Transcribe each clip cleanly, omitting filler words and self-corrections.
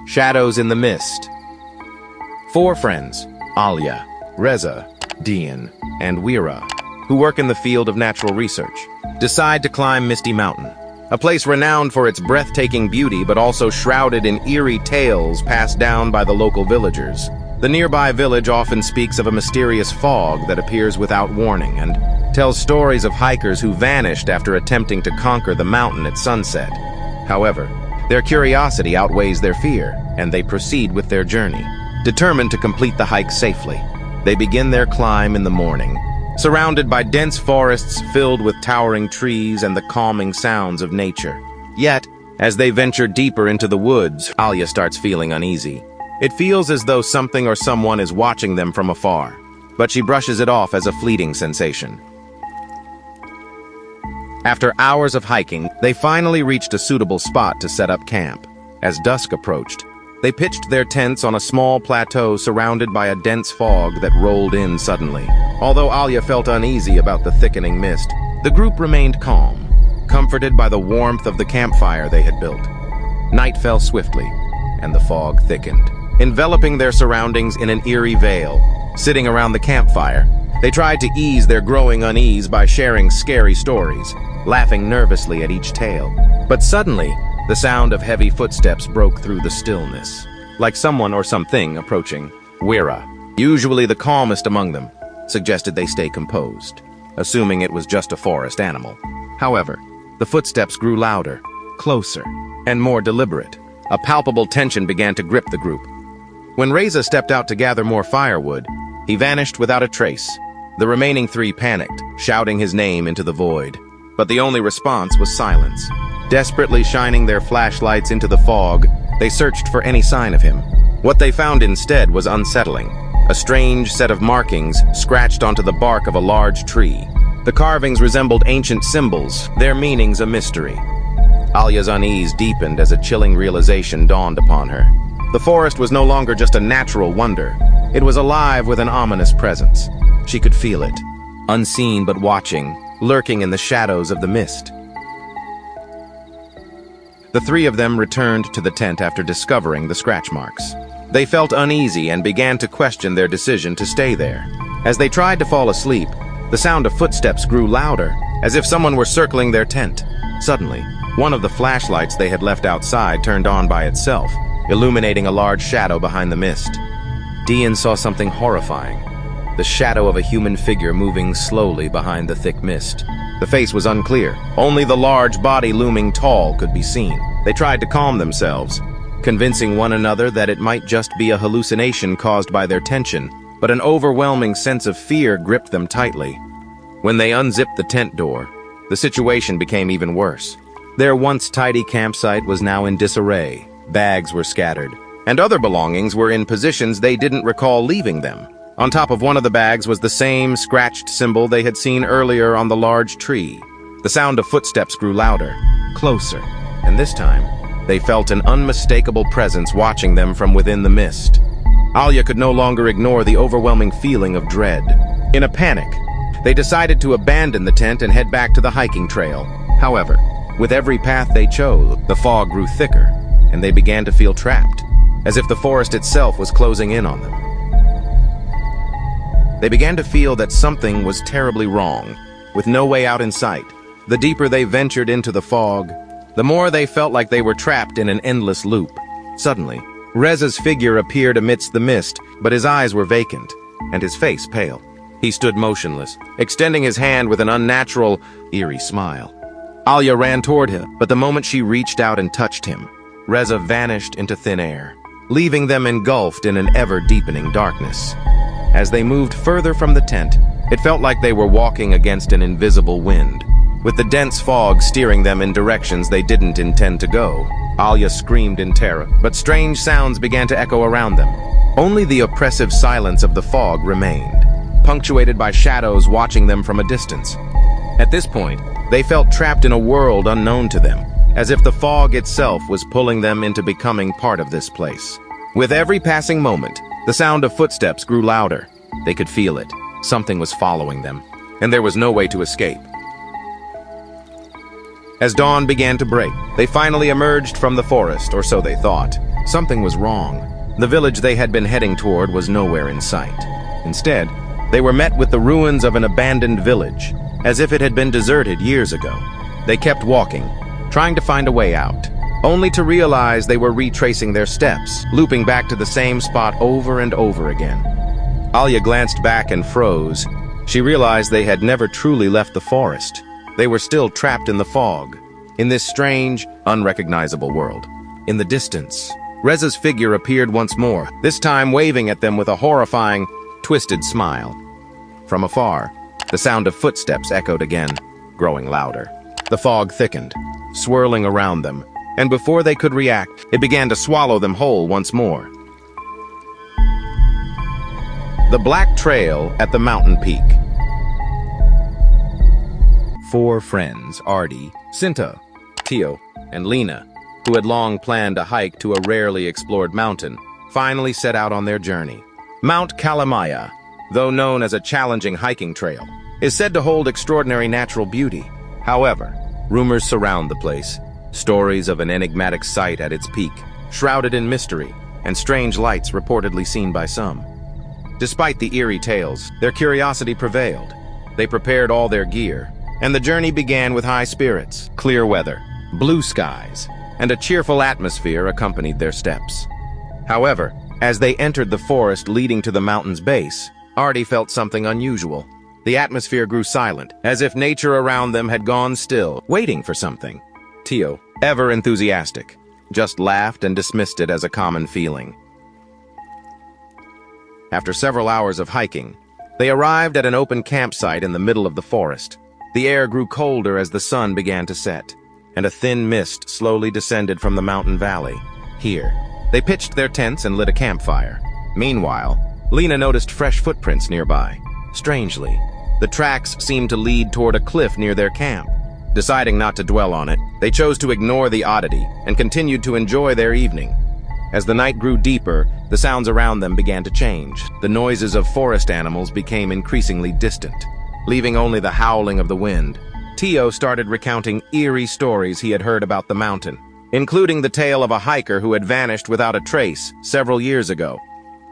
Shadows in the Mist. Four friends, Alia, Reza, Dian, and Wira, who work in the field of natural research, decide to climb Misty Mountain, a place renowned for its breathtaking beauty but also shrouded in eerie tales passed down by the local villagers. The nearby village often speaks of a mysterious fog that appears without warning and tells stories of hikers who vanished after attempting to conquer the mountain at sunset. However, their curiosity outweighs their fear, and they proceed with their journey, determined to complete the hike safely. They begin their climb in the morning, surrounded by dense forests filled with towering trees and the calming sounds of nature. Yet, as they venture deeper into the woods, Alia starts feeling uneasy. It feels as though something or someone is watching them from afar, but she brushes it off as a fleeting sensation. After hours of hiking, they finally reached a suitable spot to set up camp. As dusk approached, they pitched their tents on a small plateau surrounded by a dense fog that rolled in suddenly. Although Alia felt uneasy about the thickening mist, the group remained calm, comforted by the warmth of the campfire they had built. Night fell swiftly, and the fog thickened, enveloping their surroundings in an eerie veil. Sitting around the campfire, they tried to ease their growing unease by sharing scary stories, laughing nervously at each tale. But suddenly, the sound of heavy footsteps broke through the stillness, like someone or something approaching. Wira, usually the calmest among them, suggested they stay composed, assuming it was just a forest animal. However, the footsteps grew louder, closer, and more deliberate. A palpable tension began to grip the group. When Reza stepped out to gather more firewood, he vanished without a trace. The remaining three panicked, shouting his name into the void. But the only response was silence. Desperately shining their flashlights into the fog, they searched for any sign of him. What they found instead was unsettling. A strange set of markings scratched onto the bark of a large tree. The carvings resembled ancient symbols, their meanings a mystery. Alia's unease deepened as a chilling realization dawned upon her. The forest was no longer just a natural wonder. It was alive with an ominous presence. She could feel it, unseen but watching, lurking in the shadows of the mist. The three of them returned to the tent after discovering the scratch marks. They felt uneasy and began to question their decision to stay there. As they tried to fall asleep, the sound of footsteps grew louder, as if someone were circling their tent. Suddenly, one of the flashlights they had left outside turned on by itself, illuminating a large shadow behind the mist. Dian saw something horrifying. The shadow of a human figure moving slowly behind the thick mist. The face was unclear. Only the large body looming tall could be seen. They tried to calm themselves, convincing one another that it might just be a hallucination caused by their tension, but an overwhelming sense of fear gripped them tightly. When they unzipped the tent door, the situation became even worse. Their once tidy campsite was now in disarray. Bags were scattered, and other belongings were in positions they didn't recall leaving them. On top of one of the bags was the same scratched symbol they had seen earlier on the large tree. The sound of footsteps grew louder, closer, and this time, they felt an unmistakable presence watching them from within the mist. Alia could no longer ignore the overwhelming feeling of dread. In a panic, they decided to abandon the tent and head back to the hiking trail. However, with every path they chose, the fog grew thicker, and they began to feel trapped, as if the forest itself was closing in on them. They began to feel that something was terribly wrong, with no way out in sight. The deeper they ventured into the fog, the more they felt like they were trapped in an endless loop. Suddenly, Reza's figure appeared amidst the mist, but his eyes were vacant, and his face pale. He stood motionless, extending his hand with an unnatural, eerie smile. Alia ran toward him, but the moment she reached out and touched him, Reza vanished into thin air, leaving them engulfed in an ever-deepening darkness. As they moved further from the tent, it felt like they were walking against an invisible wind, with the dense fog steering them in directions they didn't intend to go. Alia screamed in terror, but strange sounds began to echo around them. Only the oppressive silence of the fog remained, punctuated by shadows watching them from a distance. At this point, they felt trapped in a world unknown to them, as if the fog itself was pulling them into becoming part of this place. With every passing moment, the sound of footsteps grew louder. They could feel it. Something was following them, and there was no way to escape. As dawn began to break, they finally emerged from the forest, or so they thought. Something was wrong. The village they had been heading toward was nowhere in sight. Instead, they were met with the ruins of an abandoned village, as if it had been deserted years ago. They kept walking, trying to find a way out, only to realize they were retracing their steps, looping back to the same spot over and over again. Alia glanced back and froze. She realized they had never truly left the forest. They were still trapped in the fog, in this strange, unrecognizable world. In the distance, Reza's figure appeared once more, this time waving at them with a horrifying, twisted smile. From afar, the sound of footsteps echoed again, growing louder. The fog thickened, swirling around them, and before they could react, it began to swallow them whole once more. The Black Trail at the mountain peak. 4 friends, Artie, Cinta, Tio, and Lena, who had long planned a hike to a rarely explored mountain, finally set out on their journey. Mount Kalamaya, though known as a challenging hiking trail, is said to hold extraordinary natural beauty. However, rumors surround the place, stories of an enigmatic site at its peak, shrouded in mystery, and strange lights reportedly seen by some. Despite the eerie tales, their curiosity prevailed. They prepared all their gear, and the journey began with high spirits. Clear weather, blue skies, and a cheerful atmosphere accompanied their steps. However, as they entered the forest leading to the mountain's base, Artie felt something unusual. The atmosphere grew silent, as if nature around them had gone still, waiting for something. Tio, ever enthusiastic, just laughed and dismissed it as a common feeling. After several hours of hiking, they arrived at an open campsite in the middle of the forest. The air grew colder as the sun began to set, and a thin mist slowly descended from the mountain valley. Here, they pitched their tents and lit a campfire. Meanwhile, Lena noticed fresh footprints nearby. Strangely, the tracks seemed to lead toward a cliff near their camp. Deciding not to dwell on it, they chose to ignore the oddity and continued to enjoy their evening. As the night grew deeper, the sounds around them began to change. The noises of forest animals became increasingly distant, leaving only the howling of the wind. Tio started recounting eerie stories he had heard about the mountain, including the tale of a hiker who had vanished without a trace several years ago.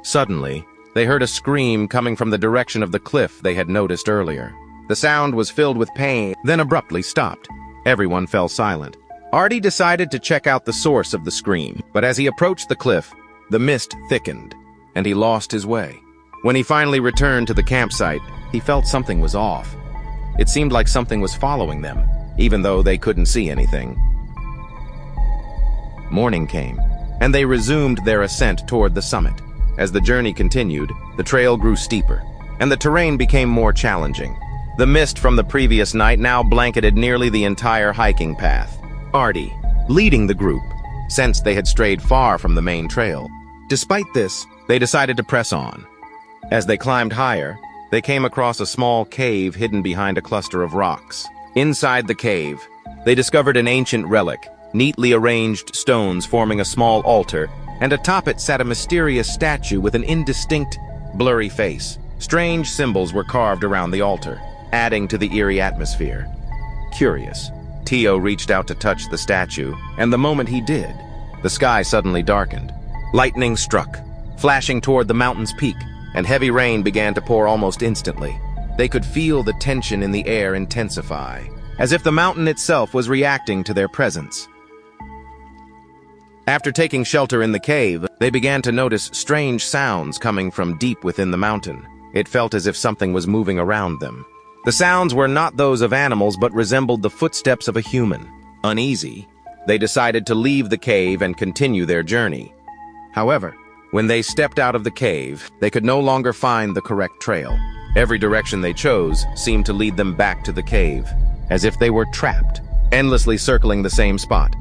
Suddenly, they heard a scream coming from the direction of the cliff they had noticed earlier. The sound was filled with pain, then abruptly stopped. Everyone fell silent. Artie decided to check out the source of the scream, but as he approached the cliff, the mist thickened, and he lost his way. When he finally returned to the campsite, he felt something was off. It seemed like something was following them, even though they couldn't see anything. Morning came, and they resumed their ascent toward the summit. As the journey continued, the trail grew steeper, and the terrain became more challenging. The mist from the previous night now blanketed nearly the entire hiking path. Artie, leading the group, sensed they had strayed far from the main trail. Despite this, they decided to press on. As they climbed higher, they came across a small cave hidden behind a cluster of rocks. Inside the cave, they discovered an ancient relic, neatly arranged stones forming a small altar, and atop it sat a mysterious statue with an indistinct, blurry face. Strange symbols were carved around the altar, adding to the eerie atmosphere. Curious, Tio reached out to touch the statue, and the moment he did, the sky suddenly darkened. Lightning struck, flashing toward the mountain's peak, and heavy rain began to pour almost instantly. They could feel the tension in the air intensify, as if the mountain itself was reacting to their presence. After taking shelter in the cave, they began to notice strange sounds coming from deep within the mountain. It felt as if something was moving around them. The sounds were not those of animals but resembled the footsteps of a human. Uneasy, they decided to leave the cave and continue their journey. However, when they stepped out of the cave, they could no longer find the correct trail. Every direction they chose seemed to lead them back to the cave, as if they were trapped, endlessly circling the same spot.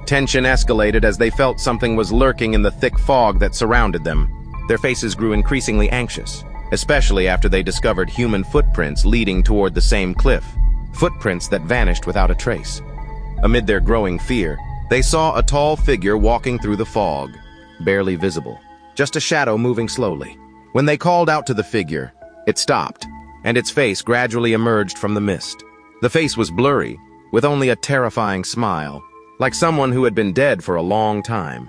Tension escalated as they felt something was lurking in the thick fog that surrounded them. Their faces grew increasingly anxious, especially after they discovered human footprints leading toward the same cliff, footprints that vanished without a trace. Amid their growing fear, they saw a tall figure walking through the fog, barely visible, just a shadow moving slowly. When they called out to the figure, it stopped, and its face gradually emerged from the mist. The face was blurry, with only a terrifying smile. like someone who had been dead for a long time.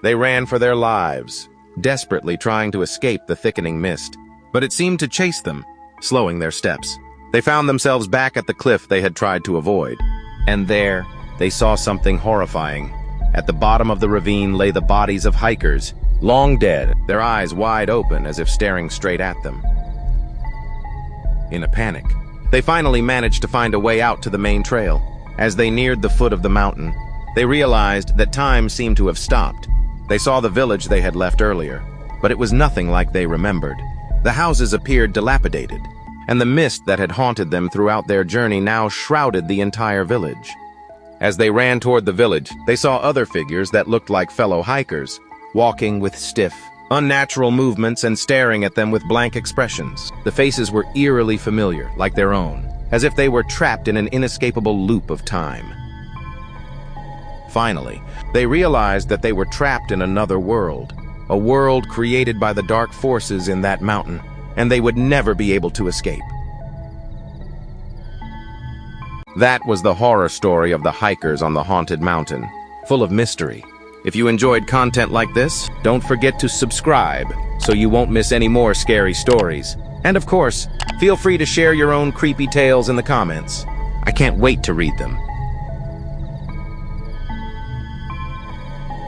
They ran for their lives, desperately trying to escape the thickening mist, but it seemed to chase them, slowing their steps. They found themselves back at the cliff they had tried to avoid, and there they saw something horrifying. At the bottom of the ravine lay the bodies of hikers, long dead, their eyes wide open as if staring straight at them. In a panic, they finally managed to find a way out to the main trail. As they neared the foot of the mountain, they realized that time seemed to have stopped. They saw the village they had left earlier, but it was nothing like they remembered. The houses appeared dilapidated, and the mist that had haunted them throughout their journey now shrouded the entire village. As they ran toward the village, they saw other figures that looked like fellow hikers, walking with stiff, unnatural movements and staring at them with blank expressions. The faces were eerily familiar, like their own, as if they were trapped in an inescapable loop of time. Finally, they realized that they were trapped in another world, a world created by the dark forces in that mountain, and they would never be able to escape. That was the horror story of the hikers on the haunted mountain, full of mystery. If you enjoyed content like this, don't forget to subscribe so you won't miss any more scary stories. And of course, feel free to share your own creepy tales in the comments. I can't wait to read them.